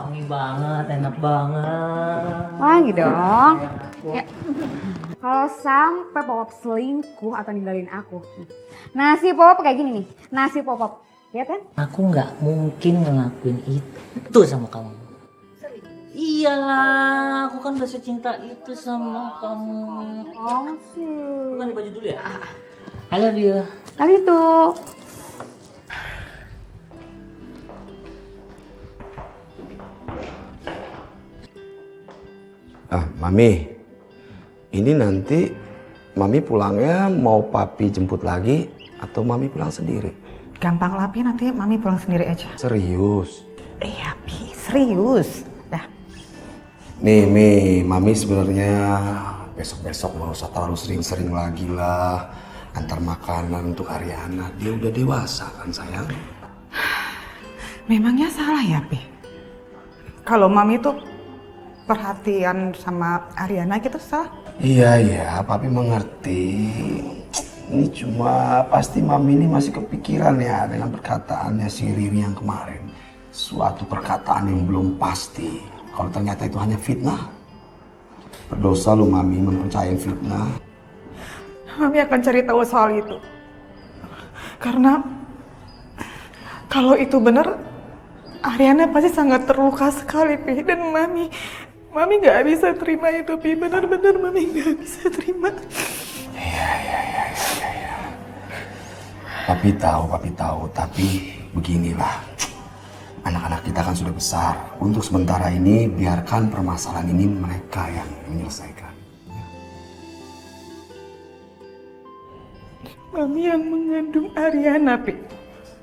wangi banget, enak banget. Wangi dong. Ya. Kalau sampai Popop selingkuh atau ninggalin aku, nasi Popop kayak gini nih, nasi Popop, ya kan? Aku nggak mungkin ngelakuin itu sama kamu. Iyalah, aku kan udah secinta itu sama kamu. Oh sih. Bukan baju dulu ya? I love you. Kali itu. Mami, ini nanti Mami pulangnya mau Papi jemput lagi atau Mami pulang sendiri? Gampang lah Pi, nanti Mami pulang sendiri aja. Serius? Iya Pi, serius. Dah. Nih Mi, Mami sebenarnya besok-besok nggak usah terlalu sering-sering lagi lah antar makanan untuk Ariana. Dia udah dewasa kan sayang? Memangnya salah ya Pi? Kalau Mami tuh perhatian sama Ariana gitu salah? Iya, Papi mengerti. Ini cuma pasti Mami ini masih kepikiran ya dengan perkataannya si Riri yang kemarin. Suatu perkataan yang belum pasti. Kalau ternyata itu hanya fitnah. Berdosa lu Mami mempercayai fitnah. Mami akan cari tahu soal itu. Karena kalau itu benar, Ariana pasti sangat terluka sekali Pi. Dan Mami nggak bisa terima itu Pi. Benar-benar Mami nggak bisa terima. Iya. Papi tahu. Tapi beginilah. Anak-anak kita kan sudah besar. Untuk sementara ini biarkan permasalahan ini mereka yang menyelesaikan. Mami yang mengandung Ariana Pi.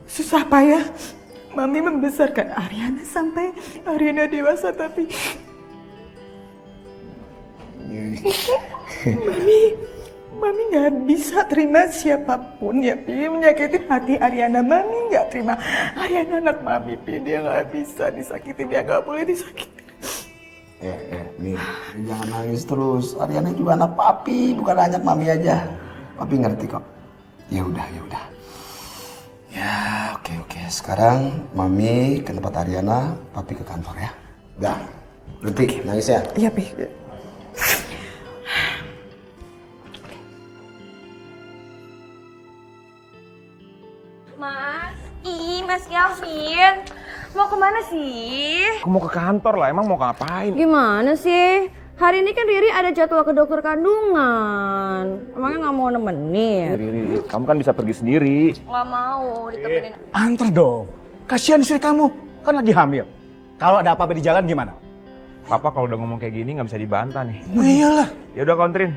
Susah payah Mami membesarkan Ariana sampai Ariana dewasa, tapi Mami nggak bisa terima siapapun ya Pi menyakiti hati Ariana. Mami nggak terima. Ariana anak Mami Pi, dia nggak bisa disakiti, dia nggak boleh disakiti. Nih, jangan nangis terus. Ariana juga anak Papi, bukan hanya Mami aja. Papi ngerti kok. Ya udah. Ya, oke. Sekarang Mami ke tempat Ariana, Papi ke kantor ya. Udah, berhenti nangis ya. Iya Pi. Mas Kelvin, mau kemana sih? Aku mau ke kantor lah, emang mau ngapain? Gimana sih? Hari ini kan Riri ada jadwal ke dokter kandungan. Emangnya nggak mau nemenin? Riri, kamu kan bisa pergi sendiri. Nggak mau ditemenin. Antar dong. Kasihan istri kamu, kan lagi hamil. Kalau ada apa-apa di jalan gimana? Papa kalau udah ngomong kayak gini nggak bisa dibantah nih. Oh, iyalah. Ya udah kontrin.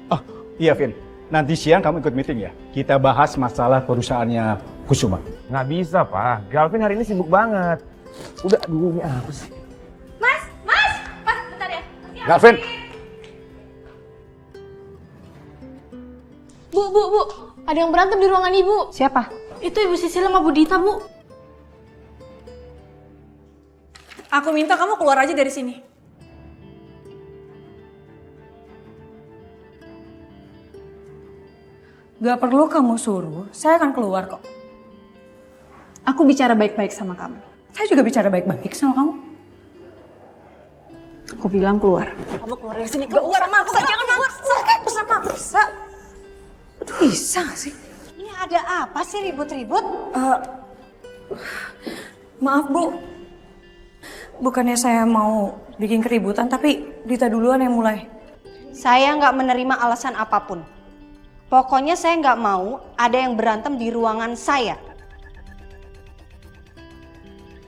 Oh iya Vin, nanti siang kamu ikut meeting ya? Kita bahas masalah perusahaannya Kusuma. Nggak bisa Pak, Galvin hari ini sibuk banget. Udah, aduh ini apa sih? Mas, bentar ya. Galvin. Bu, ada yang berantem di ruangan ibu. Siapa? Itu Ibu Sisil sama Bu Dita, Bu. Aku minta kamu keluar aja dari sini. Gak perlu kamu suruh, saya akan keluar kok. Aku bicara baik-baik sama kamu. Saya juga bicara baik-baik sama kamu. Aku bilang keluar. Kamu keluar dari sini. Gak usah maksa, jangan maksa. Bisa maksa. Aduh, bisa gak sih? Ini ada apa sih ribut-ribut? Maaf Bu. Bukannya saya mau bikin keributan, tapi Dita duluan yang mulai. Saya nggak menerima alasan apapun. Pokoknya saya nggak mau ada yang berantem di ruangan saya.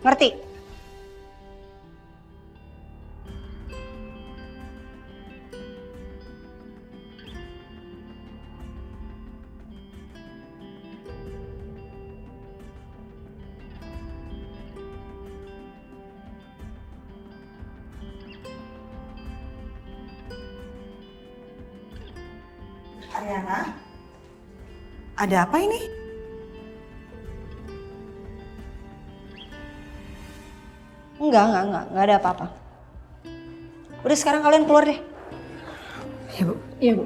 Ngerti? Ariana, ada apa ini? Enggak ada apa-apa. Udah sekarang kalian keluar deh. Iya Bu. Iya Bu.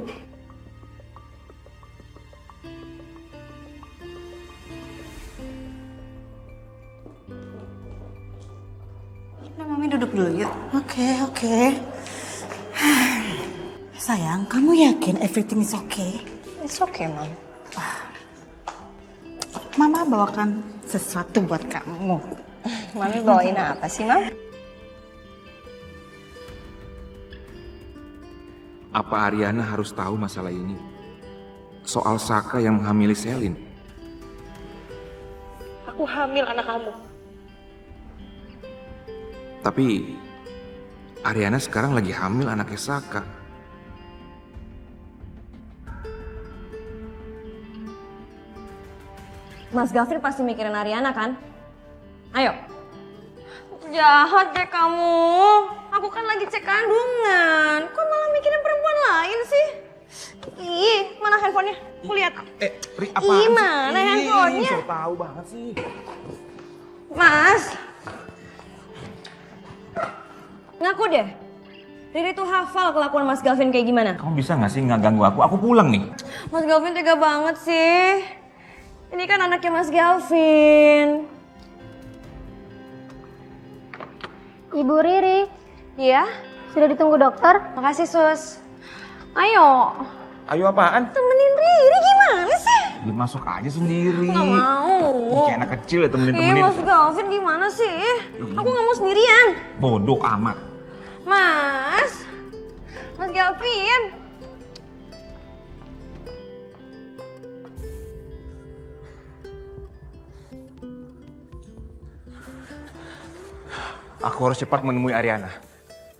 Nah, Mami duduk dulu yuk. Oke. Sayang, kamu yakin everything is okay? It's okay, Mam. Mama bawakan sesuatu buat kamu. Mami bawain apa sih, Mam? Apa Ariana harus tahu masalah ini? Soal Saka yang menghamili Selin. Aku hamil anak kamu. Tapi Ariana sekarang lagi hamil anaknya Saka. Mas Gavin pasti mikirin Ariana kan? Ayo. Jahat deh kamu. Aku kan lagi cek kandungan. Kok malah mikirin perempuan lain sih? Ih, mana handphonenya? Aku lihat. Ri, apaan Ih, mana handphonenya? So tahu banget sih. Mas. Ngaku deh. Riri tuh hafal kelakuan Mas Gavin kayak gimana. Kamu bisa gak sih nggak ganggu aku? Aku pulang nih. Mas Gavin tega banget sih. Ini kan anaknya Mas Gavin. Ibu Riri, Iya? sudah ditunggu dokter? Makasih, Sus. Ayo. Ayo apaan? Temenin Riri gimana sih? Dia masuk aja sendiri. Nggak mau. Kayak anak kecil ya Ih, temenin-temenin. Mas Gavin gimana sih? Aku nggak mau sendirian. Bodoh amat. Mas Gavin. Aku harus cepat menemui Ariana.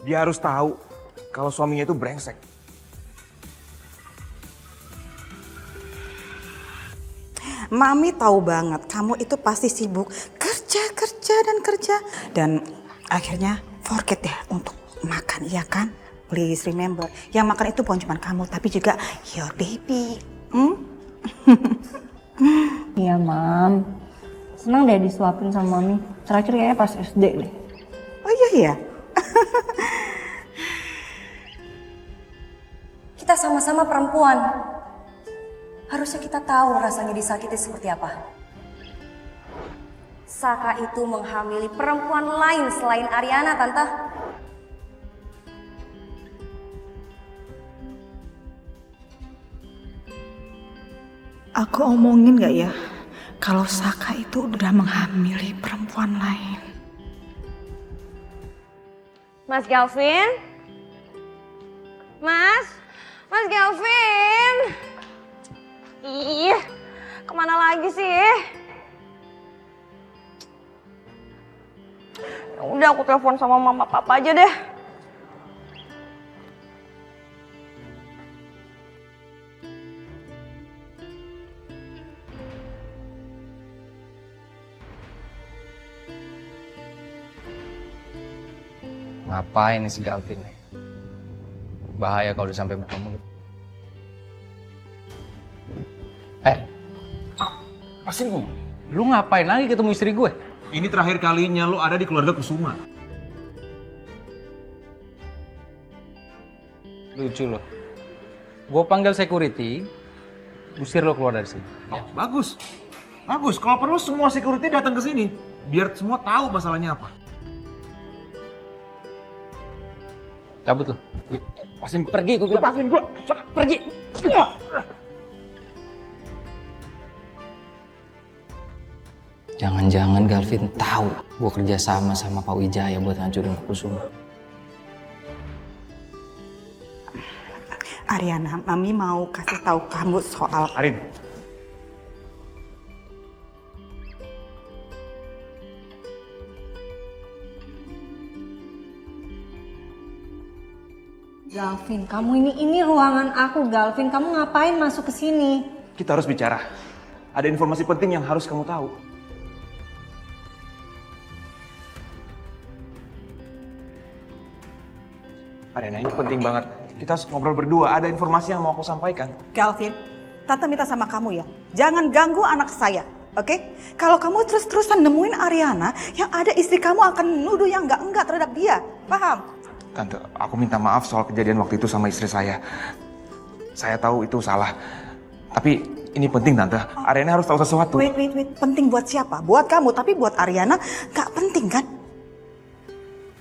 Dia harus tahu kalau suaminya itu brengsek. Mami tahu banget kamu itu pasti sibuk kerja. Dan akhirnya forget ya untuk makan, iya kan? Please remember, yang makan itu bukan cuma kamu tapi juga your baby. Iya, Mam. Senang deh disuapin sama Mami. Terakhir kayaknya pas SD deh. Oh iya. Kita sama-sama perempuan. Harusnya kita tahu rasanya disakiti seperti apa. Saka itu menghamili perempuan lain selain Ariana, Tante. Aku omongin gak ya kalau Saka itu udah menghamili perempuan lain? Mas Gavin? Mas Gavin? Ih, kemana lagi sih? Ya udah, aku telepon sama mama papa aja deh. Ngapain nih si Gavin nih? Bahaya kalau udah sampai bertemu. Pasin gue. Lu ngapain lagi ketemu istri gue? Ini terakhir kalinya lo ada di keluarga Kusuma. Lucu lo. Gue panggil security, usir lo keluar dari sini. Oh, bagus. Kalau perlu semua security datang ke sini. Biar semua tahu masalahnya apa. Cabut lo. Pasin gue. Pergi gue bilang. Pasin gue. Pergi. Jangan-jangan Gavin tahu gue kerja sama Pak Wijaya buat hancurin Kusuma. Ariana, Mami mau kasih tahu kamu soal Arin. Gavin, kamu ini ruangan aku, Gavin. Kamu ngapain masuk ke sini? Kita harus bicara. Ada informasi penting yang harus kamu tahu. Ariana, ini penting banget. Kita harus ngobrol berdua. Ada informasi yang mau aku sampaikan. Galvin. Tante minta sama kamu ya, jangan ganggu anak saya, oke? Kalau kamu terus-terusan nemuin Ariana, yang ada istri kamu akan nuduh yang enggak terhadap dia, paham? Tante, aku minta maaf soal kejadian waktu itu sama istri saya. Saya tahu itu salah. Tapi ini penting, Tante. Ariana harus tahu sesuatu. Wait. Penting buat siapa? Buat kamu, tapi buat Ariana nggak penting kan?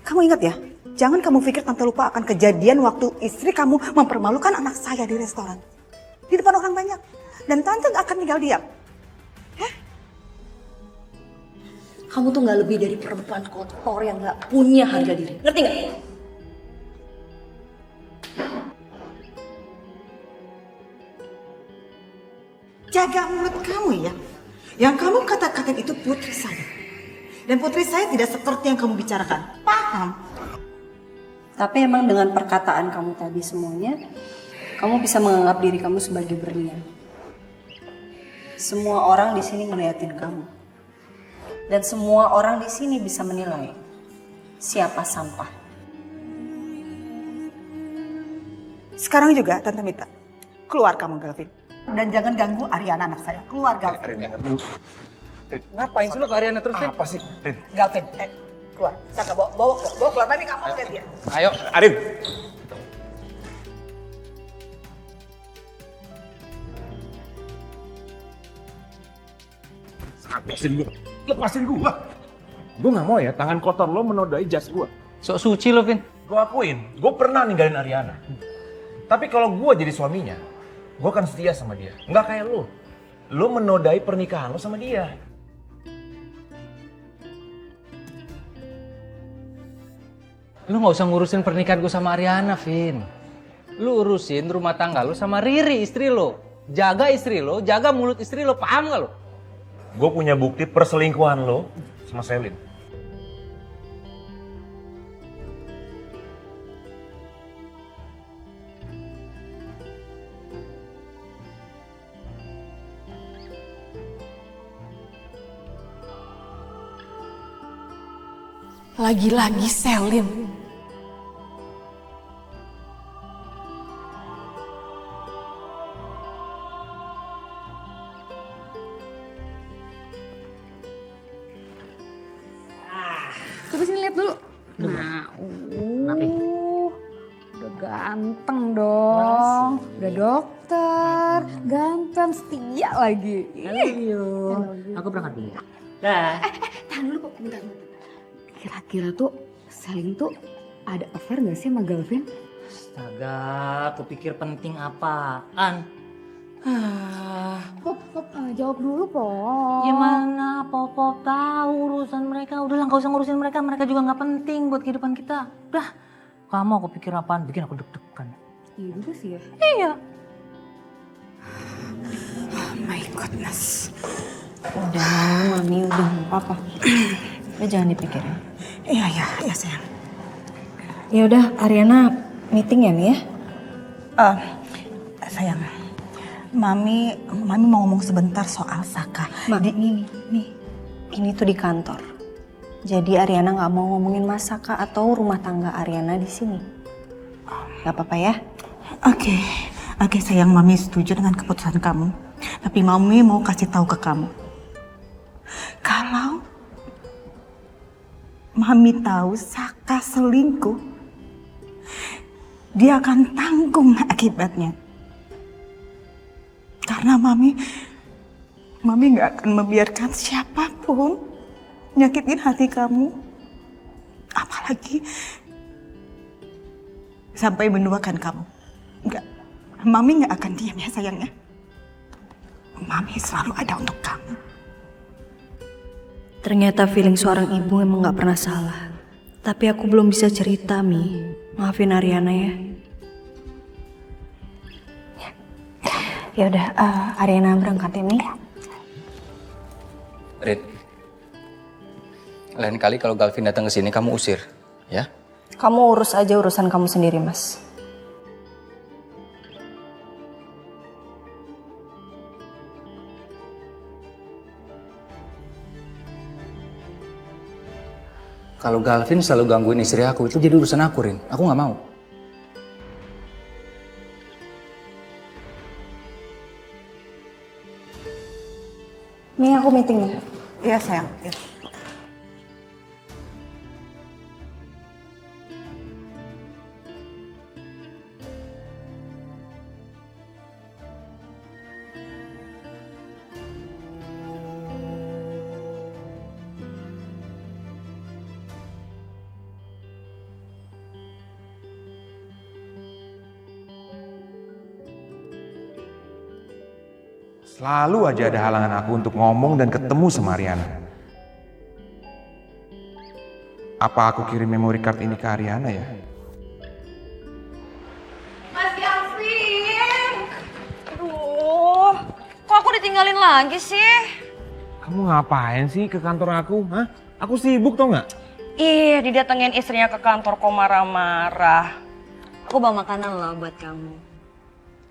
Kamu ingat ya, jangan kamu pikir tante lupa akan kejadian waktu istri kamu mempermalukan anak saya di restoran. Di depan orang banyak. Dan tante gak akan tinggal diam. Kamu tuh gak lebih dari perempuan kotor yang gak punya harga diri. Ngerti gak? Jaga mulut kamu ya. Yang kamu kata-katain itu putri saya. Dan putri saya tidak seperti yang kamu bicarakan. Paham? Tapi emang dengan perkataan kamu tadi semuanya, kamu bisa menganggap diri kamu sebagai berlian. Semua orang di sini ngeliatin kamu. Dan semua orang di sini bisa menilai siapa sampah. Sekarang juga Tante minta, keluar kamu Galvin. Dan jangan ganggu Ariana anak saya. Keluar Galvin. Ngapain sih lo ke Ariana terus? Apa sih, Rin? Galvin, keluar. Saka bawa keluar. Mami kamu lihat dia. Ayo. Arin. Lepasin gua. Gua nggak mau ya tangan kotor lo menodai jas gua. Sok suci lo, Vin. Gua akuin, gua pernah ninggalin Ariana. Tapi kalau gua jadi suaminya, gua akan setia sama dia. Nggak kayak lo. Lo menodai pernikahan lo sama dia. Lu nggak usah ngurusin pernikahan gue sama Ariana, Vin. Lu urusin rumah tangga lu sama Riri, istri lo. Jaga istri lo, jaga mulut istri lo, paham gak lo? Gue punya bukti perselingkuhan lo sama Selin. Lagi-lagi Selin. Coba sini lihat dulu. Nah, udah ganteng dong. Udah dokter, ganteng, setia lagi. Aku berangkat dulu. Dah. Tahan dulu kok, bentar. Kira-kira tuh Selin tuh ada affair gak sih sama Galvin? Astaga, aku pikir penting apaan? Pop, jawab dulu, Pop. Gimana Pop tahu urusan mereka? Udahlah nggak usah ngurusin mereka, mereka juga nggak penting buat kehidupan kita. Udah, kamu aku pikir apaan? Bikin aku deg-degan. Iya juga sih ya. Iya. Oh my goodness. Udah, Mami, udah nggak apa-apa. Udah jangan dipikirin. Iya sayang. Ya udah, Ariana meeting ya, Mi ya? Sayang, Mami mau ngomong sebentar soal Saka. Ini tuh di kantor. Jadi Ariana nggak mau ngomongin Mas Saka atau rumah tangga Ariana di sini. Gak apa-apa ya? Oke sayang, Mami setuju dengan keputusan kamu. Tapi Mami mau kasih tahu ke kamu. Kalau Mami tahu Saka selingkuh, dia akan tanggung akibatnya. Karena Mami gak akan membiarkan siapapun nyakitin hati kamu. Apalagi sampai menduakan kamu. Mami gak akan diam ya sayangnya. Mami selalu ada untuk kamu. Ternyata feeling seorang ibu emang gak pernah salah. Tapi aku belum bisa cerita, Mi. Maafin Ariana ya. Ya udah, Ariana berangkat ya, Mi. Rit, lain kali kalau Galvin datang ke sini kamu usir, ya? Kamu urus aja urusan kamu sendiri, Mas. Kalau Galvin selalu gangguin istri aku, itu jadi urusan aku, Rin. Aku nggak mau. Mi, aku meeting ya. Iya sayang. Selalu aja ada halangan aku untuk ngomong dan ketemu sama Ariana. Apa aku kirim memory card ini ke Ariana ya? Mas Gavin! Aduh, kok aku ditinggalin lagi sih? Kamu ngapain sih ke kantor aku? Hah? Aku sibuk tau nggak? Ih, didatengin istrinya ke kantor kok marah-marah. Aku bawa makanan loh buat kamu.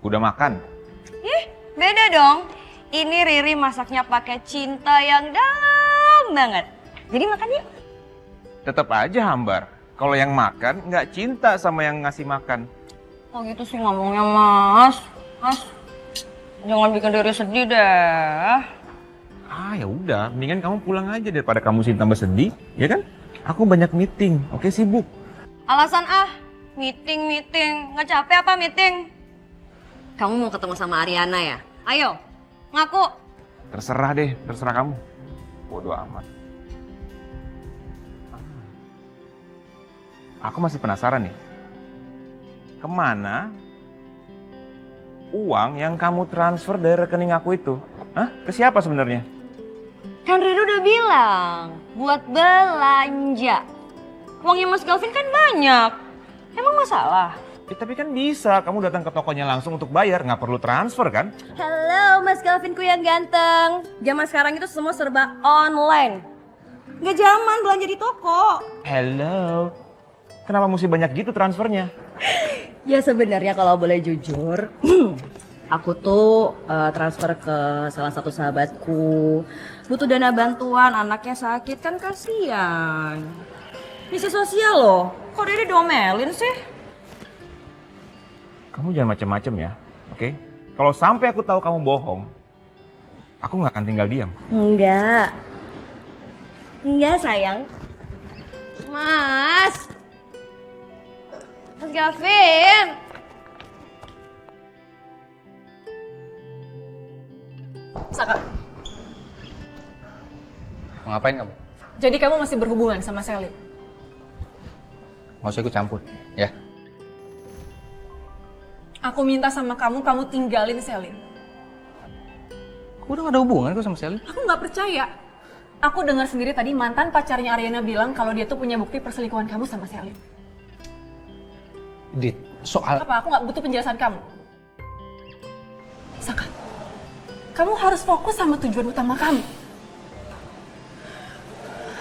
Udah makan? Ih, beda dong. Ini Riri masaknya pakai cinta yang dalam banget. Jadi makan yuk. Tetap aja hambar. Kalau yang makan nggak cinta sama yang ngasih makan. Oh gitu sih ngomongnya Mas. Mas, jangan bikin Riri sedih deh. Ah ya udah, mendingan kamu pulang aja daripada kamu sih tambah sedih, ya kan? Aku banyak meeting, oke sibuk. Alasan meeting. Nggak capek apa meeting? Kamu mau ketemu sama Ariana ya? Ayo, ngaku. Terserah deh, terserah kamu. Bodoh amat. Aku masih penasaran nih. Kemana uang yang kamu transfer dari rekening aku itu? Hah? Ke siapa sebenarnya? Kan Riri udah bilang, buat belanja. Uangnya Mas Gavin kan banyak. Emang masalah? Tapi kan bisa, kamu datang ke tokonya langsung untuk bayar, nggak perlu transfer kan? Halo Mas Gavinku yang ganteng. Zaman sekarang itu semua serba online. Nggak zaman belanja di toko. Hello. Kenapa mesti banyak gitu transfernya? Ya sebenarnya kalau boleh jujur, aku tuh transfer ke salah satu sahabatku. Butuh dana bantuan, anaknya sakit kan kasihan. Misi sosial loh, kok Riri domelin sih? Kamu jangan macem-macem ya, oke? Kalau sampai aku tahu kamu bohong, aku nggak akan tinggal diam. Enggak sayang. Mas Gavin. Saka, Mau ngapain kamu? jadi kamu masih berhubungan sama Selin? Nggak usah ikut campur, ya? Aku minta sama kamu tinggalin Selin. Aku udah gak ada hubungan kok sama Selin. Aku nggak percaya. Aku dengar sendiri tadi mantan pacarnya Ariana bilang kalau dia tuh punya bukti perselingkuhan kamu sama Selin. Dit, soal... Apa? Aku nggak butuh penjelasan kamu. Saka, kamu harus fokus sama tujuan utama kamu.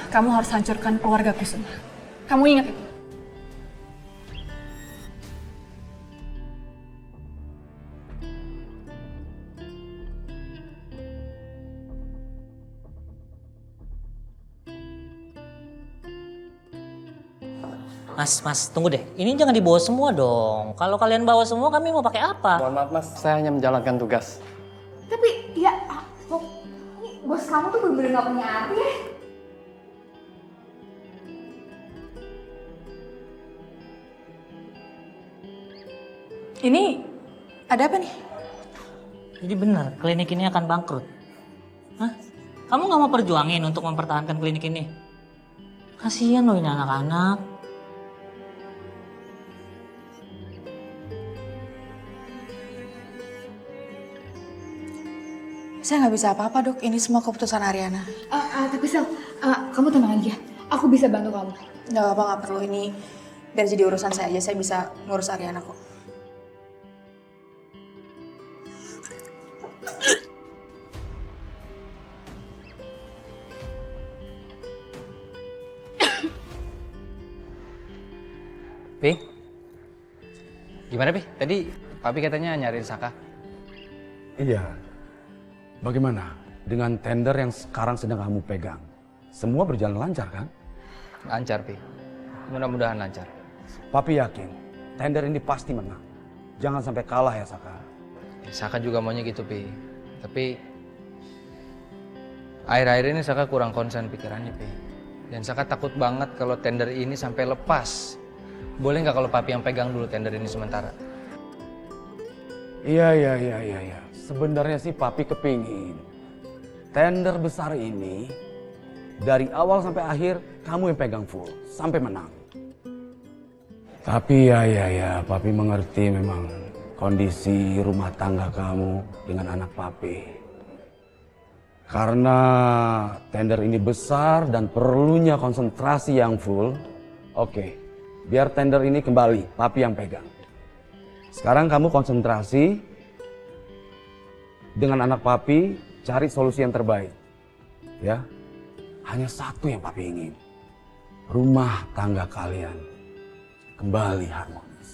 Kamu harus hancurkan keluarga Kusuma. Kamu ingat itu? Mas, tunggu deh. Ini jangan dibawa semua dong. Kalau kalian bawa semua, kami mau pakai apa? Mohon maaf mas, saya hanya menjalankan tugas. Tapi ya, bos kamu tuh bener-bener gak punya arti ya. Ini ada apa nih? Jadi benar, klinik ini akan bangkrut. Hah? Kamu gak mau perjuangin untuk mempertahankan klinik ini? Kasihan loh ini anak-anak. Saya nggak bisa apa-apa dok, ini semua keputusan Ariana. Tapi Sel, kamu tenang aja. Aku bisa bantu kamu. Nggak apa-apa, nggak perlu, ini biar jadi urusan saya aja. Saya bisa ngurus Ariana kok. Pi? Gimana Pi? Tadi Papi katanya nyariin Saka. Iya. Bagaimana dengan tender yang sekarang sedang kamu pegang? Semua berjalan lancar kan? Lancar Pi. Mudah-mudahan lancar. Papi yakin tender ini pasti menang. Jangan sampai kalah ya Saka. Saka juga maunya gitu Pi. Tapi akhir-akhir ini Saka kurang konsen pikirannya Pi. Dan Saka takut banget kalau tender ini sampai lepas. Boleh nggak kalau Papi yang pegang dulu tender ini sementara? Iya. Sebenarnya sih Papi kepingin tender besar ini dari awal sampai akhir kamu yang pegang full sampai menang. Tapi ya Papi mengerti memang kondisi rumah tangga kamu dengan anak Papi. Karena tender ini besar dan perlunya konsentrasi yang full, oke, biar tender ini kembali, papi yang pegang. Sekarang kamu konsentrasi dengan anak papi, cari solusi yang terbaik. Ya, hanya satu yang papi ingin. Rumah tangga kalian kembali harmonis.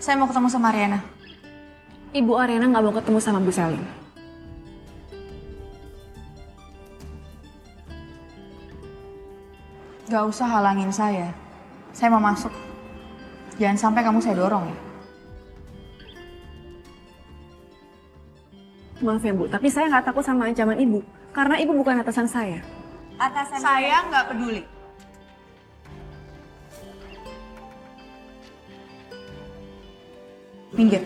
Saya mau ketemu sama Ariana. Ibu Ariana nggak mau ketemu sama Bu Selin. Gak usah halangin saya. Saya mau masuk. Jangan sampai kamu saya dorong ya. Maaf ya Bu, tapi saya nggak takut sama ancaman Ibu. Karena Ibu bukan atasan saya. Atasan saya nggak peduli. Minggir.